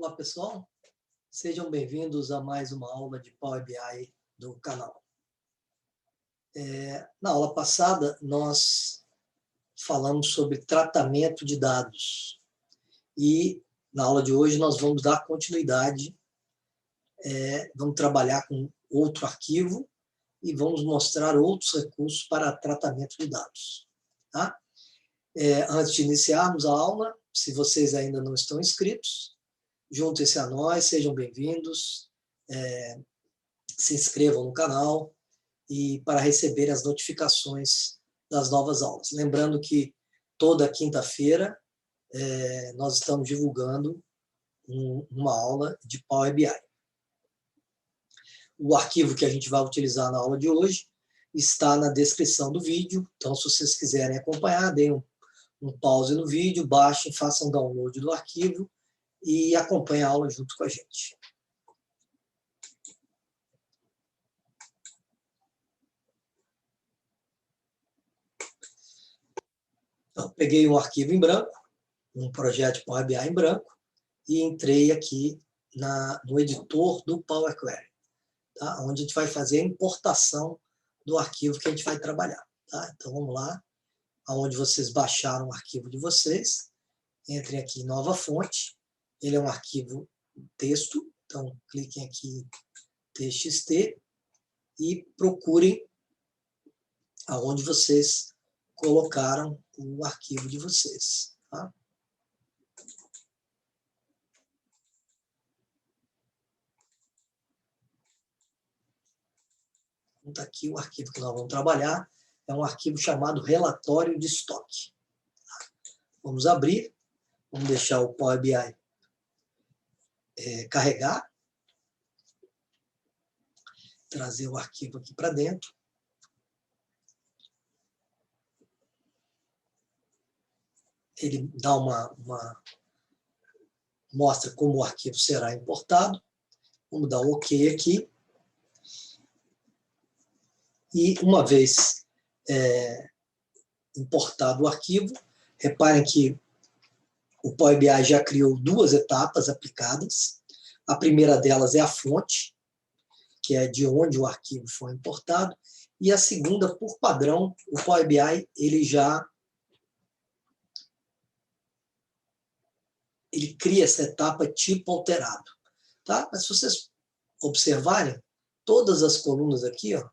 Olá, pessoal. Sejam bem-vindos a mais uma aula de Power BI do canal. Na aula passada, nós falamos sobre tratamento de dados. E na aula de hoje, nós vamos dar continuidade, vamos trabalhar com outro arquivo e vamos mostrar outros recursos para tratamento de dados. Tá? Antes de iniciarmos a aula, se vocês ainda não estão inscritos, juntem-se a nós, sejam bem-vindos, se inscrevam no canal e para receber as notificações das novas aulas. Lembrando que toda quinta-feira nós estamos divulgando uma aula de Power BI. O arquivo que a gente vai utilizar na aula de hoje está na descrição do vídeo, então se vocês quiserem acompanhar, deem um pause no vídeo, baixem, façam download do arquivo e acompanhem a aula junto com a gente. Então, peguei um arquivo em branco, um projeto de Power BI em branco, e entrei aqui no editor do Power Query, tá? Onde a gente vai fazer a importação do arquivo que a gente vai trabalhar. Tá? Então, vamos lá, aonde vocês baixaram o arquivo de vocês, entrem aqui em Nova Fonte, ele é um arquivo texto, então cliquem aqui em TXT e procurem aonde vocês colocaram o arquivo de vocês. Tá? Então, tá aqui o arquivo que nós vamos trabalhar, é um arquivo chamado relatório de estoque. Tá? Vamos abrir, vamos deixar o Power BI carregar, trazer o arquivo aqui para dentro. Ele dá mostra como o arquivo será importado. Vamos dar um OK aqui. E uma vez importado o arquivo, reparem que o Power BI já criou duas etapas aplicadas. A primeira delas é a fonte, que é de onde o arquivo foi importado. E a segunda, por padrão, o Power BI ele cria essa etapa tipo alterado. Tá? Mas se vocês observarem, todas as colunas aqui, ó,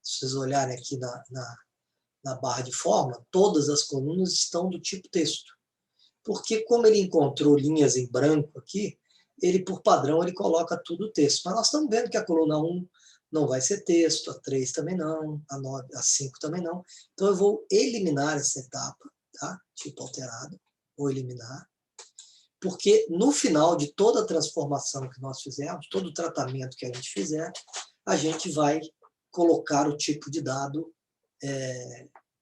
se vocês olharem aqui na barra de fórmula, todas as colunas estão do tipo texto. Porque como ele encontrou linhas em branco aqui, ele, por padrão, ele coloca tudo texto. Mas nós estamos vendo que a coluna 1 não vai ser texto, a 3 também não, a 9, a 5 também não. Então eu vou eliminar essa etapa, tá? Tipo alterado, vou eliminar. Porque no final de toda a transformação que nós fizermos, todo o tratamento que a gente fizer, a gente vai colocar o tipo de dado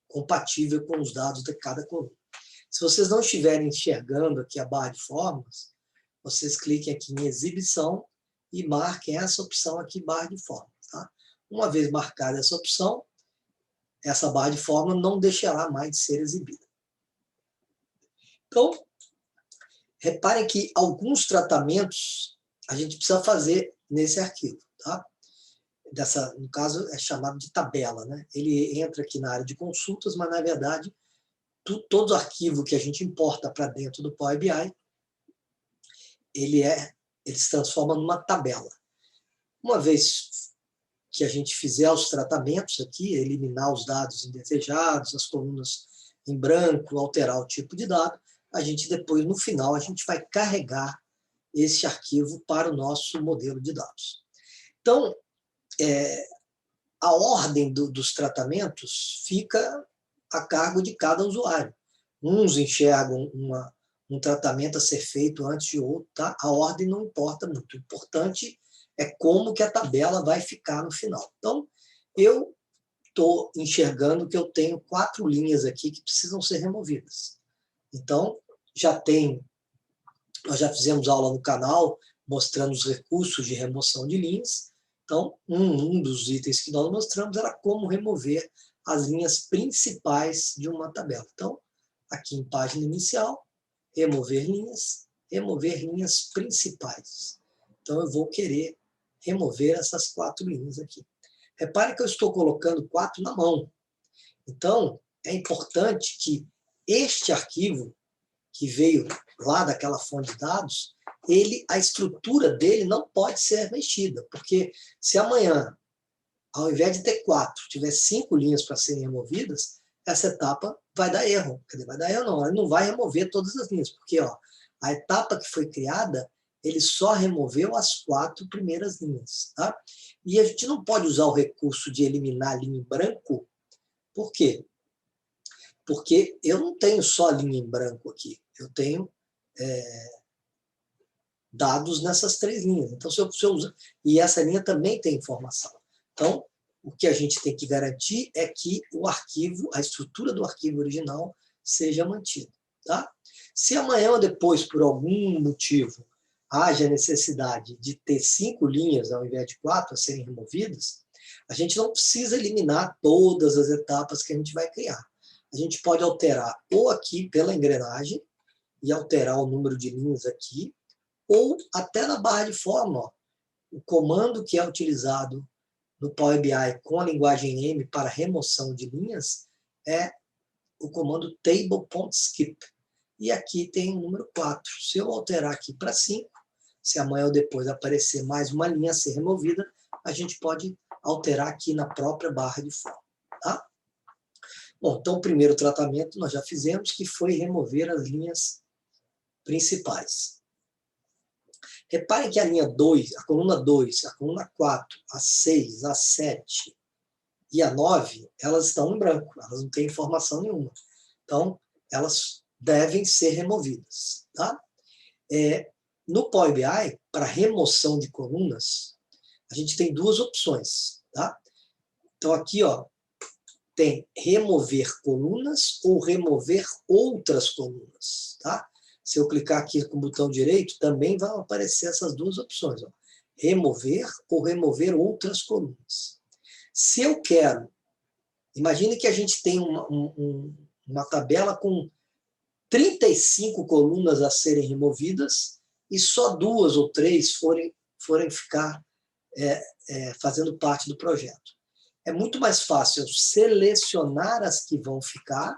compatível com os dados de cada coluna. Se vocês não estiverem enxergando aqui a barra de fórmulas, vocês cliquem aqui em exibição e marquem essa opção aqui, barra de fórmulas. Tá? Uma vez marcada essa opção, essa barra de fórmula não deixará mais de ser exibida. Então, reparem que alguns tratamentos a gente precisa fazer nesse arquivo. Tá? No caso, é chamado de tabela. Né? Ele entra aqui na área de consultas, mas, na verdade, todo arquivo que a gente importa para dentro do Power BI, ele se transforma numa tabela. Uma vez que a gente fizer os tratamentos aqui, eliminar os dados indesejados, as colunas em branco, alterar o tipo de dado, a gente depois, no final, a gente vai carregar esse arquivo para o nosso modelo de dados. Então, a ordem dos tratamentos fica a cargo de cada usuário. Uns enxergam um tratamento a ser feito antes de outro, tá? A ordem não importa muito. O importante é como que a tabela vai ficar no final. Então, eu estou enxergando que eu tenho 4 linhas aqui que precisam ser removidas. Então, nós já fizemos aula no canal mostrando os recursos de remoção de linhas. Então, um dos itens que nós mostramos era como remover as linhas principais de uma tabela. Então, aqui em página inicial, remover linhas, remover linhas principais. Então, eu vou querer remover essas 4 linhas aqui. Repare que eu estou colocando 4 na mão. Então, é importante que este arquivo, que veio lá daquela fonte de dados, a estrutura dele não pode ser mexida, porque se amanhã, ao invés de ter 4, tiver 5 linhas para serem removidas, essa etapa vai dar erro. Quer dizer, vai dar erro não, ele não vai remover todas as linhas, porque ó, a etapa que foi criada, ele só removeu as 4 primeiras linhas. Tá? E a gente não pode usar o recurso de eliminar a linha em branco. Por quê? Porque eu não tenho só linha em branco aqui, eu tenho dados nessas 3 linhas. Então, se eu usar, e essa linha também tem informação. Então, o que a gente tem que garantir é que o arquivo, a estrutura do arquivo original seja mantida. Tá? Se amanhã ou depois, por algum motivo, haja necessidade de ter 5 linhas ao invés de 4 a serem removidas, a gente não precisa eliminar todas as etapas que a gente vai criar. A gente pode alterar ou aqui pela engrenagem e alterar o número de linhas aqui, ou até na barra de forma. Ó, o comando que é utilizado no Power BI com a linguagem M para remoção de linhas é o comando table.skip. E aqui tem o número 4. Se eu alterar aqui para 5, se amanhã ou depois aparecer mais uma linha a ser removida, a gente pode alterar aqui na própria barra de forma. Tá? Bom, então o primeiro tratamento nós já fizemos, que foi remover as linhas principais. Reparem que a linha 2, a coluna 2, a coluna 4, a 6, a 7 e a 9, elas estão em branco, elas não têm informação nenhuma. Então, elas devem ser removidas. Tá? No Power BI, para remoção de colunas, a gente tem 2 opções. Tá? Então, aqui, ó, tem remover colunas ou remover outras colunas. Tá? Se eu clicar aqui com o botão direito, também vão aparecer essas 2 opções. Ó. Remover ou remover outras colunas. Se eu quero, imagine que a gente tem uma tabela com 35 colunas a serem removidas e só 2 ou 3 forem ficar fazendo parte do projeto. É muito mais fácil eu selecionar as que vão ficar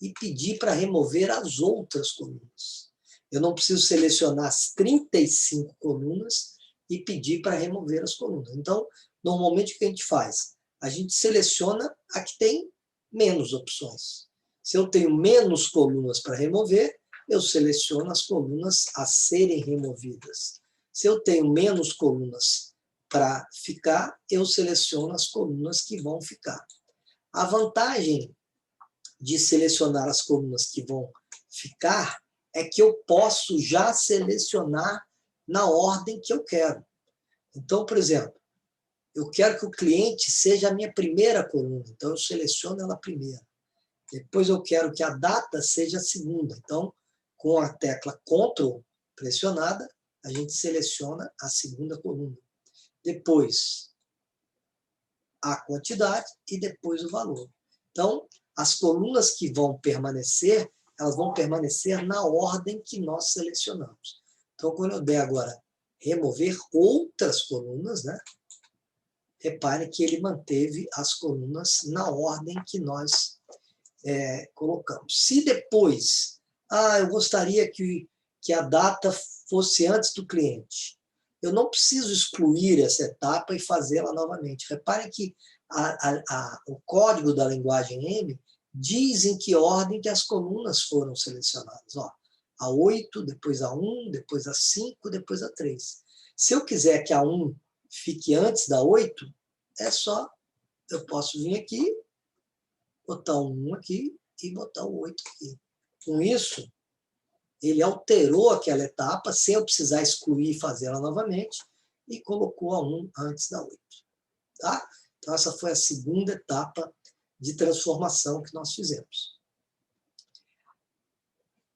e pedir para remover as outras colunas. Eu não preciso selecionar as 35 colunas e pedir para remover as colunas. Então, normalmente o que a gente faz? A gente seleciona a que tem menos opções. Se eu tenho menos colunas para remover, eu seleciono as colunas a serem removidas. Se eu tenho menos colunas para ficar, eu seleciono as colunas que vão ficar. A vantagem de selecionar as colunas que vão ficar é que eu posso já selecionar na ordem que eu quero. Então, por exemplo, eu quero que o cliente seja a minha primeira coluna, então eu seleciono ela primeiro. Depois eu quero que a data seja a segunda, então com a tecla Ctrl pressionada, a gente seleciona a segunda coluna. Depois a quantidade e depois o valor. Então, as colunas que vão permanecer, elas vão permanecer na ordem que nós selecionamos. Então, quando eu der agora remover outras colunas, né? Repare que ele manteve as colunas na ordem que nós colocamos. Se depois, eu gostaria que a data fosse antes do cliente, eu não preciso excluir essa etapa e fazê-la novamente. Reparem que o código da linguagem M diz em que ordem que as colunas foram selecionadas. Ó, a 8, depois a 1, depois a 5, depois a 3. Se eu quiser que a 1 fique antes da 8, é só, eu posso vir aqui, botar o 1 aqui e botar o 8 aqui. Com isso, ele alterou aquela etapa sem eu precisar excluir e fazê-la novamente e colocou a 1 antes da 8. Tá? Então, essa foi a segunda etapa de transformação que nós fizemos.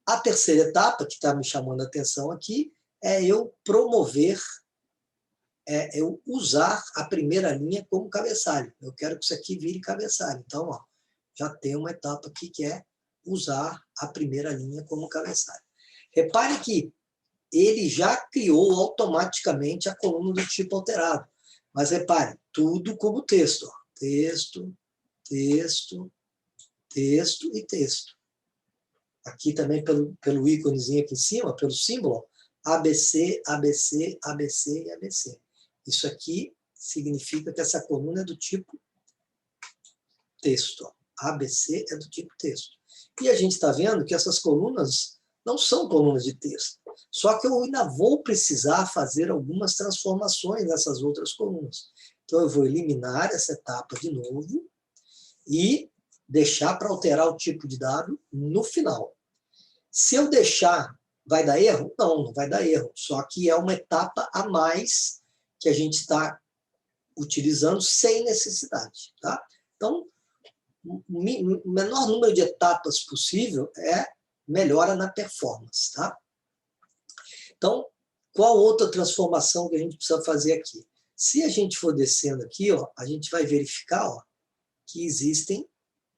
A terceira etapa, que está me chamando a atenção aqui, é eu promover, eu usar a primeira linha como cabeçalho. Eu quero que isso aqui vire cabeçalho. Então, ó, já tem uma etapa aqui que é usar a primeira linha como cabeçalho. Repare que ele já criou automaticamente a coluna do tipo alterado. Mas repare, tudo como texto. Ó. Texto, texto, texto e texto. Aqui também pelo íconezinho aqui em cima, pelo símbolo, ó, ABC, ABC, ABC e ABC. Isso aqui significa que essa coluna é do tipo texto. Ó. ABC é do tipo texto. E a gente está vendo que essas colunas não são colunas de texto. Só que eu ainda vou precisar fazer algumas transformações nessas outras colunas. Então, eu vou eliminar essa etapa de novo e deixar para alterar o tipo de dado no final. Se eu deixar, vai dar erro? Não, não vai dar erro. Só que é uma etapa a mais que a gente está utilizando sem necessidade. Tá? Então, o menor número de etapas possível melhora na performance. Tá? Então, qual outra transformação que a gente precisa fazer aqui? Se a gente for descendo aqui, ó, a gente vai verificar ó, que existem,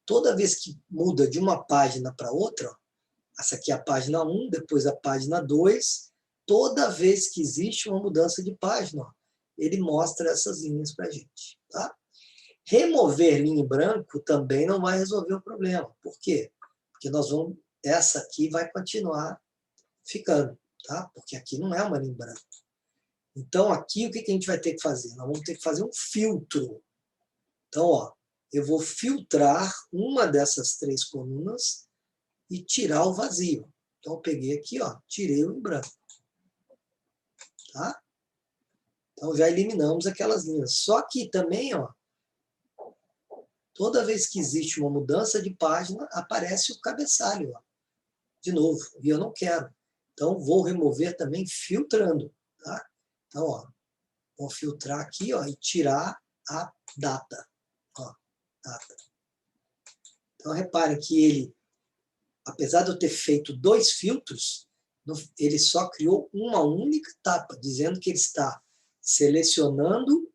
toda vez que muda de uma página para outra, ó, essa aqui é a página 1, depois a página 2, toda vez que existe uma mudança de página, ó, ele mostra essas linhas para a gente. Tá? Remover linha em branco também não vai resolver o problema. Por quê? Porque essa aqui vai continuar ficando, tá? Porque aqui não é uma linha em branco. Então, aqui, o que a gente vai ter que fazer? Nós vamos ter que fazer um filtro. Então, ó, eu vou filtrar uma dessas 3 colunas e tirar o vazio. Então, eu peguei aqui, ó, tirei o em branco. Tá? Então, já eliminamos aquelas linhas. Só que também, ó, toda vez que existe uma mudança de página, aparece o cabeçalho, ó, de novo, e eu não quero. Então, vou remover também filtrando. Tá? Então, ó, vou filtrar aqui ó, e tirar a data. Ó, data. Então, reparem que ele, apesar de eu ter feito 2 filtros, ele só criou uma única etapa, dizendo que ele está selecionando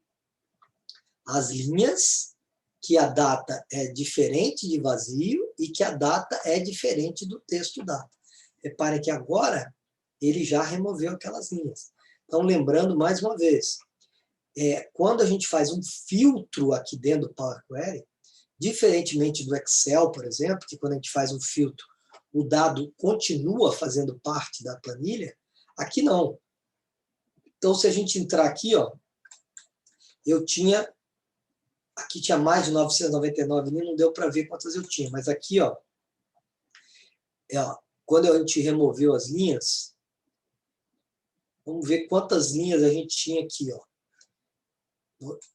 as linhas, que a data é diferente de vazio e que a data é diferente do texto data. Reparem que agora ele já removeu aquelas linhas. Então, lembrando mais uma vez, quando a gente faz um filtro aqui dentro do Power Query, diferentemente do Excel, por exemplo, que quando a gente faz um filtro, o dado continua fazendo parte da planilha, aqui não. Então, se a gente entrar aqui, ó, aqui tinha mais de 999 linhas, não deu para ver quantas eu tinha, mas aqui, ó, quando a gente removeu as linhas, vamos ver quantas linhas a gente tinha aqui, ó.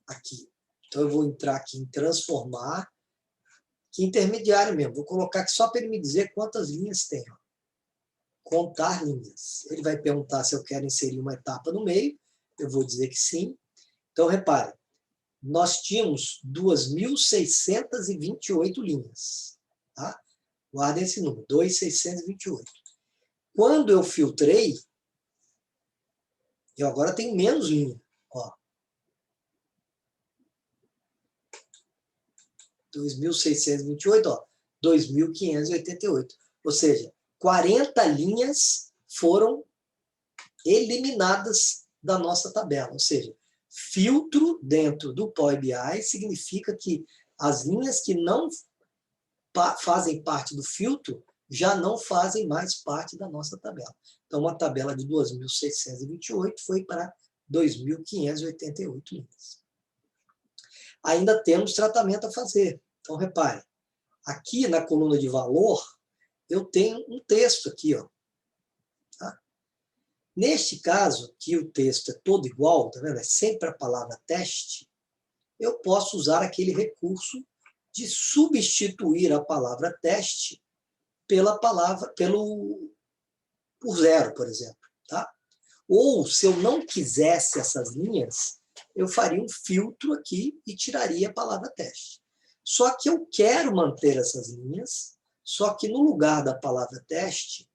Aqui. Então, eu vou entrar aqui em transformar, que intermediário mesmo. Vou colocar aqui só para ele me dizer quantas linhas tem. Ó. Contar linhas. Ele vai perguntar se eu quero inserir uma etapa no meio. Eu vou dizer que sim. Então, repare, nós tínhamos 2.628 linhas. Tá? Guardem esse número, 2.628. Quando eu filtrei, eu agora tenho menos linha. Ó. 2.628, ó, 2.588. Ou seja, 40 linhas foram eliminadas da nossa tabela. Ou seja, filtro dentro do Power BI significa que as linhas que não fazem parte do filtro já não fazem mais parte da nossa tabela. Então, uma tabela de 2.628 foi para 2.588 linhas. Ainda temos tratamento a fazer. Então, repare, aqui na coluna de valor, eu tenho um texto aqui. Ó. Tá? Neste caso, que o texto é todo igual, tá vendo? É sempre a palavra teste, eu posso usar aquele recurso de substituir a palavra teste por 0, por exemplo. Tá? Ou, se eu não quisesse essas linhas, eu faria um filtro aqui e tiraria a palavra teste. Só que eu quero manter essas linhas, só que no lugar da palavra teste,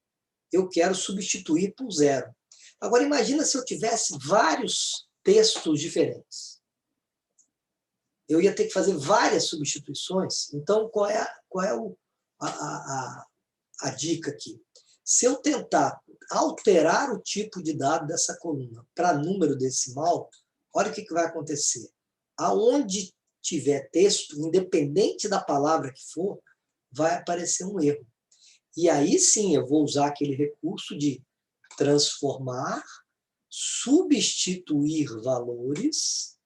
eu quero substituir por 0. Agora, imagina se eu tivesse vários textos diferentes. Eu ia ter que fazer várias substituições. Então, qual é a dica aqui? Se eu tentar alterar o tipo de dado dessa coluna para número decimal, olha o que vai acontecer. Aonde tiver texto, independente da palavra que for, vai aparecer um erro. E aí sim eu vou usar aquele recurso de transformar, substituir valores,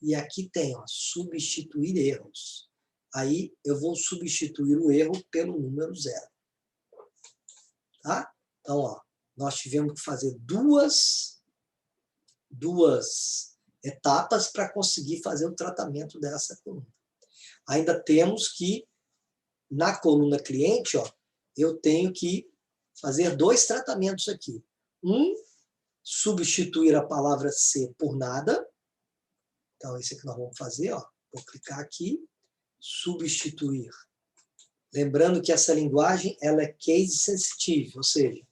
e aqui tem, ó, substituir erros. Aí eu vou substituir o erro pelo número 0. Tá? Então, ó, nós tivemos que fazer duas etapas para conseguir fazer o tratamento dessa coluna. Ainda temos que, na coluna cliente, ó, eu tenho que fazer 2 tratamentos aqui. Substituir a palavra C por nada. Então, esse aqui nós vamos fazer, ó. Vou clicar aqui, substituir. Lembrando que essa linguagem ela é case sensitive, ou seja,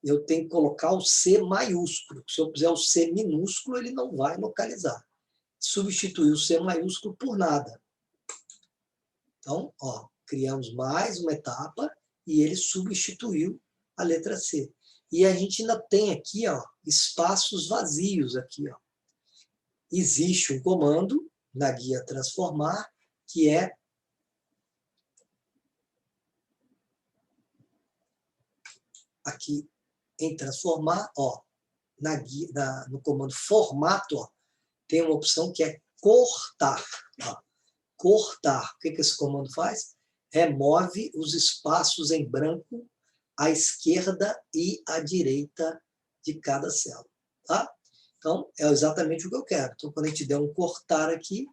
eu tenho que colocar o C maiúsculo. Se eu puser o C minúsculo, ele não vai localizar. Substituir o C maiúsculo por nada. Então, ó, criamos mais uma etapa e ele substituiu a letra C. E a gente ainda tem aqui, ó, espaços vazios aqui, ó. Existe um comando na guia transformar que é aqui em transformar, ó, na guia, no comando formato, ó, tem uma opção que é cortar. Ó. Cortar. O que esse comando faz? Remove os espaços em branco à esquerda e à direita de cada célula. Tá? Então, é exatamente o que eu quero. Então, quando a gente der um cortar aqui,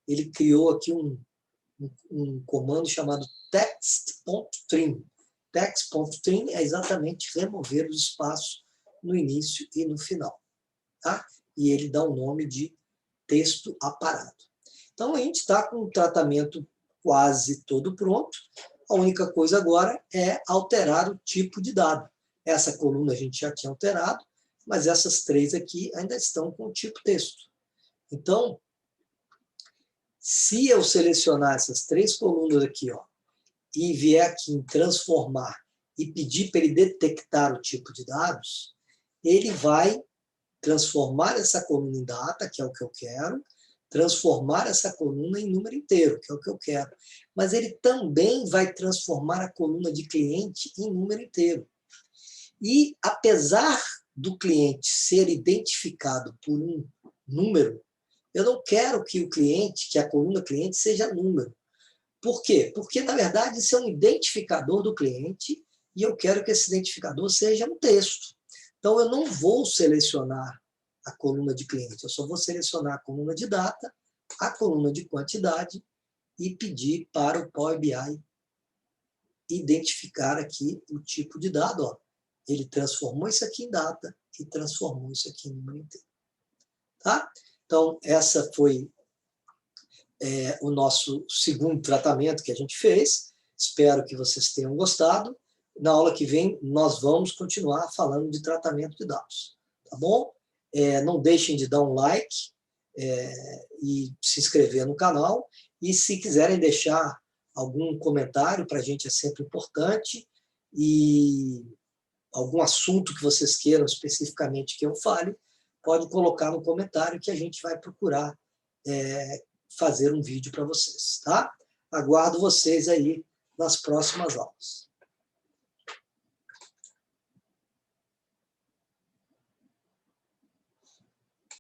ele criou aqui um comando chamado text.trim. Text.trim é exatamente remover os espaços no início e no final. Tá? E ele dá o nome de texto aparado. Então, a gente está com o tratamento quase todo pronto. A única coisa agora é alterar o tipo de dado. Essa coluna a gente já tinha alterado, mas essas 3 aqui ainda estão com o tipo texto. Então, se eu selecionar essas 3 colunas aqui, ó, e vier aqui em transformar e pedir para ele detectar o tipo de dados, ele vai transformar essa coluna em data, que é o que eu quero, transformar essa coluna em número inteiro, que é o que eu quero. Mas ele também vai transformar a coluna de cliente em número inteiro. E, apesar do cliente ser identificado por um número, eu não quero que o cliente, que a coluna cliente seja número. Por quê? Porque, na verdade, isso é um identificador do cliente e eu quero que esse identificador seja um texto. Então, eu não vou selecionar a coluna de cliente, eu só vou selecionar a coluna de data, a coluna de quantidade e pedir para o Power BI identificar aqui o tipo de dado. Ó. Ele transformou isso aqui em data e transformou isso aqui em número inteiro. Tá? Então, essa foi o nosso segundo tratamento que a gente fez. Espero que vocês tenham gostado. Na aula que vem, nós vamos continuar falando de tratamento de dados. Tá bom? Não deixem de dar um like e se inscrever no canal. E se quiserem deixar algum comentário, para a gente é sempre importante. E algum assunto que vocês queiram especificamente que eu fale, pode colocar no comentário que a gente vai procurar fazer um vídeo para vocês, tá? Aguardo vocês aí nas próximas aulas.